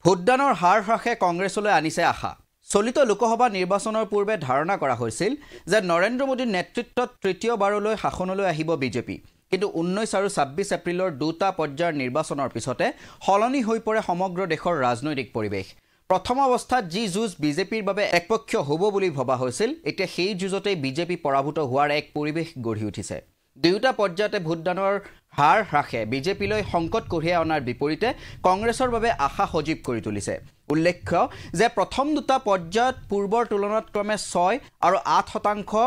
ভোটদানৰ হাৰ হ্ৰাসে কংগ্ৰেছলৈ আনিছে আশা। চলিত লোকসভা নিৰ্বাচনৰ পূৰ্বে ধাৰণা কৰা হৈছিল যে নৰেন্দ্ৰ মোদীৰ নেতৃত্বত তৃতীয়বাৰলৈ শাসনলৈ আহিব বিজেপি। কিন্তু 19 আৰু 26 এপ্ৰিলৰ দুটা পৰ্যায়ৰ নিৰ্বাচনৰ পিছতে সলনি হৈ পৰে সমগ্ৰ দেশৰ ৰাজনৈতিক পৰিৱেশ। প্ৰথম অৱস্থাত যি যুঁজ বিজেপিৰ বাবে একপক্ষীয় হ'ব বুলি ভবা হৈছিল, এতিয়া সেই যুঁজতেই বিজেপি পৰাভূত হোৱাৰ এক পৰিৱেশ গঢ়ি উঠিছে। দুয়োটা পৰ্যায়তে ভোটদানৰ হাৰ হ্ৰাসে বিজেপিলৈ সংকট কঢ়িয়াই অনাৰ বিপৰীতে কংগ্ৰেছৰ বাবে আশা সজীৱ কৰি তুলিছে। উল্লেখ্য যে প্ৰথম দুটা পৰ্যায়ত পূৰ্বৰ তুলনাত ক্ৰমে 6 আৰু 8%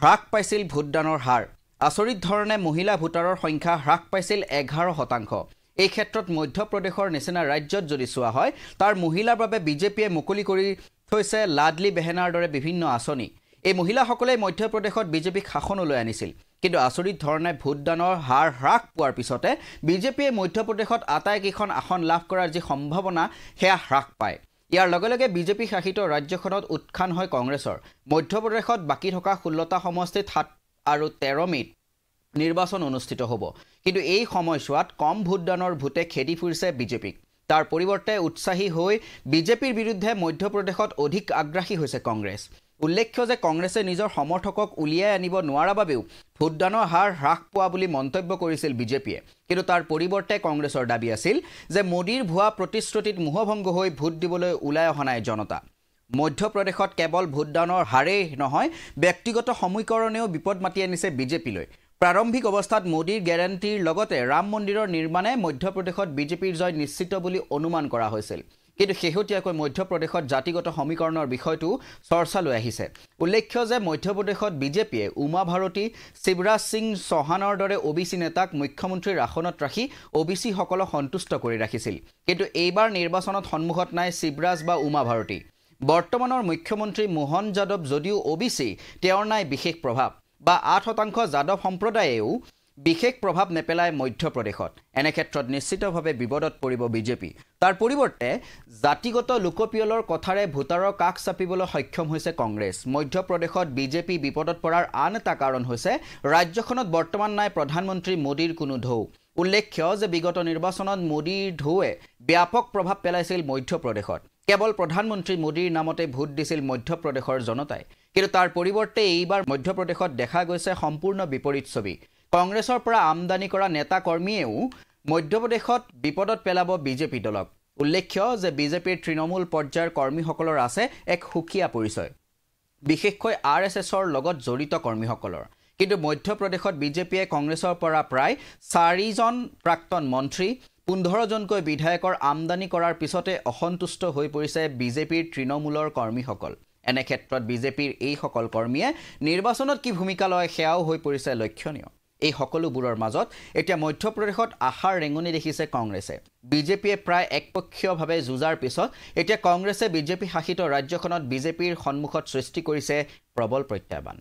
হ্ৰাস পাইছিল ভোটদানৰ হাৰ। আচৰিত ধৰণে মহিলা ভোটাৰৰ সংখ্যা হ্ৰাস পাইছিল 11%। এই ক্ষেত্ৰত মধ্যপ্ৰদেশৰ নিচিনা ৰাজ্যত যদি চোৱা হয়, তাৰ মহিলাৰ বাবে বিজেপিয়ে মুকলি কৰি থৈছে লাডলি বেহেনাৰ দৰে বিভিন্ন আঁচনি। এই মহিলাসকলে মধ্যপ্ৰদেশত বিজেপিক শাসনলৈ আনিছিল। কিন্তু আচৰিত ধৰণে ভোটদানৰ হাৰ হ্ৰাস পোৱাৰ পিছতে বিজেপিয়ে মধ্যপ্ৰদেশত আটাইকেইখন আসন লাভ কৰাৰ যি সম্ভাৱনা সেয়া হ্ৰাস পায়। ইয়াৰ লগে লগে বিজেপি শাসিত ৰাজ্যখনত উত্থান হয় কংগ্ৰেছৰ। মধ্যপ্ৰদেশত বাকী থকা 16টা সমষ্টিত 7 আৰু 13 মে'ত নিৰ্বাচন অনুষ্ঠিত হ'ব। কিন্তু এই সময়ছোৱাত কম ভোটদানৰ ভোটে খেদি ফুৰিছে বিজেপিক। তাৰ পৰিৱৰ্তে উৎসাহী হৈ বিজেপিৰ বিৰুদ্ধে মধ্যপ্ৰদেশত অধিক আগ্ৰাসী হৈছে কংগ্ৰেছ। উল্লেখ্য যে কংগ্ৰেছে নিজৰ সমৰ্থকক উলিয়াই আনিব নোৱাৰা বাবেও ভোটদানৰ হাৰ হ্ৰাস পোৱা বুলি মন্তব্য কৰিছিল বিজেপিয়ে। কিন্তু তাৰ পৰিৱৰ্তে কংগ্ৰেছৰ দাবী আছিল যে মোদীৰ ভুৱা প্ৰতিশ্ৰুতিত মোহভংগ হৈ ভোট দিবলৈ ওলাই অহা নাই জনতা। মধ্যপ্ৰদেশত কেৱল ভোটদানৰ হাৰেই নহয়, ব্যক্তিগত সমীকৰণেও বিপদ মাতি আনিছে বিজেপিলৈ। প্ৰাৰম্ভিক অৱস্থাত মোদীৰ গেৰাণ্টিৰ লগতে ৰাম মন্দিৰৰ নিৰ্মাণে মধ্যপ্ৰদেশত বিজেপিৰ জয় নিশ্চিত বুলি অনুমান কৰা হৈছিল। কিন্তু শেহতীয়াকৈ মধ্যপ্ৰদেশত জাতিগত সমীকৰণৰ বিষয়টো চৰ্চালৈ আহিছে। উল্লেখ্য যে মধ্যপ্ৰদেশত বিজেপিয়ে উমা ভাৰতী, শিৱৰাজ সিং চৌহানৰ দৰে OBC নেতাক মুখ্যমন্ত্ৰীৰ আসনত ৰাখি OBCসকলক সন্তুষ্ট কৰি ৰাখিছিল। কিন্তু এইবাৰ নিৰ্বাচনত সন্মুখত নাই শিৱৰাজ বা উমা ভাৰতী। বৰ্তমানৰ মুখ্যমন্ত্ৰী মোহন যাদৱ যদিও OBC, তেওঁৰ নাই বিশেষ প্ৰভাৱ বা 8% যাদৱ সম্প্ৰদায়েও বিশেষ প্ৰভাৱ নেপেলায় মধ্যপ্ৰদেশত। এনে ক্ষেত্ৰত নিশ্চিতভাৱে বিপদত পৰিব বিজেপি। তাৰ পৰিৱৰ্তে জাতিগত লোকপিয়লৰ কথাৰে ভোটাৰৰ কাষ চাপিবলৈ সক্ষম হৈছে কংগ্ৰেছ। মধ্যপ্ৰদেশত বিজেপি বিপদত পৰাৰ আন এটা কাৰণ হৈছে ৰাজ্যখনত বৰ্তমান নাই প্ৰধানমন্ত্ৰী মোদীৰ কোনো ঢৌ। উল্লেখ্য যে বিগত নিৰ্বাচনত মোদীৰ ঢৌৱে ব্যাপক প্ৰভাৱ পেলাইছিল মধ্যপ্ৰদেশত। কেৱল প্ৰধানমন্ত্ৰী মোদীৰ নামতে ভোট দিছিল মধ্যপ্ৰদেশৰ জনতাই। কিন্তু তাৰ পৰিৱৰ্তে এইবাৰ মধ্যপ্ৰদেশত দেখা গৈছে সম্পূৰ্ণ বিপৰীত ছবি। কংগ্ৰেছৰ পৰা আমদানি কৰা নেতা কৰ্মীয়েও মধ্যপ্ৰদেশত বিপদত পেলাব বিজেপি দলক। উল্লেখ্য যে বিজেপিৰ তৃণমূল পৰ্যায়ৰ কৰ্মীসকলৰ আছে এক সুকীয়া পৰিচয়, বিশেষকৈ RSSৰ লগত জড়িত কৰ্মীসকলৰ। কিন্তু মধ্যপ্ৰদেশত বিজেপিয়ে কংগ্ৰেছৰ পৰা প্ৰায় 4জন প্ৰাক্তন মন্ত্ৰী, 15জনকৈ বিধায়কৰ আমদানি কৰাৰ পিছতে অসন্তুষ্ট হৈ পৰিছে বিজেপিৰ তৃণমূলৰ কৰ্মীসকল। এনে ক্ষেত্ৰত বিজেপিৰ এইসকল কৰ্মীয়ে নিৰ্বাচনত কি ভূমিকা লয় সেয়াও হৈ পৰিছে লক্ষণীয়। এই সকলোবোৰৰ মাজত এতিয়া মধ্যপ্ৰদেশত আশাৰ ৰেঙনি দেখিছে কংগ্ৰেছে। বিজেপিয়ে প্ৰায় একপক্ষীয়ভাৱে যুঁজাৰ পিছত এতিয়া কংগ্ৰেছে বিজেপি শাসিত ৰাজ্যখনত বিজেপিৰ সন্মুখত সৃষ্টি কৰিছে প্ৰবল প্ৰত্যাহ্বান।